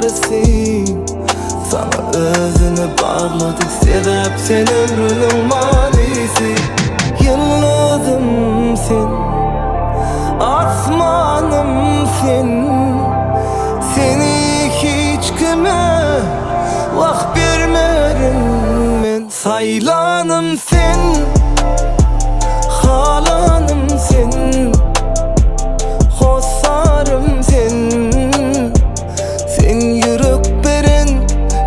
çaresi. Sana özünü bağladık sebep sen ömrünün manisi. Yıldızım sen, asmanım sen, seni hiç kime vakt vermerim ben. Saylanım sen, halanım sen, hosarım sen. Sen yürek veren,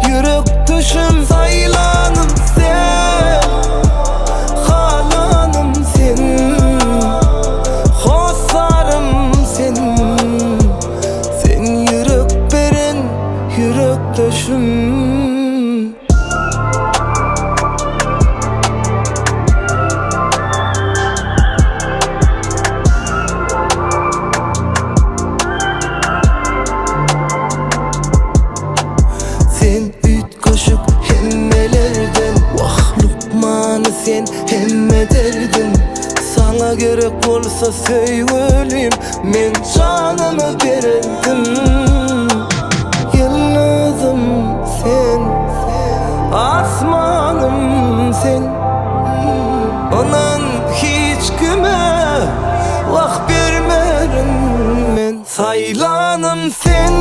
yürek düşüm. Saylanım sen, halanım sen, hosarım sen. Sen yürek veren, yürek düşüm. Sen üç kaşık hemmelerden, vah Lukman'ı sen hemme derdin. Sana gerek olsa söyleyeyim, men canımı verirdim. Yıldızım sen, asmanım sen, onun hiç kime vakt vermerim ben. Saylanım sen,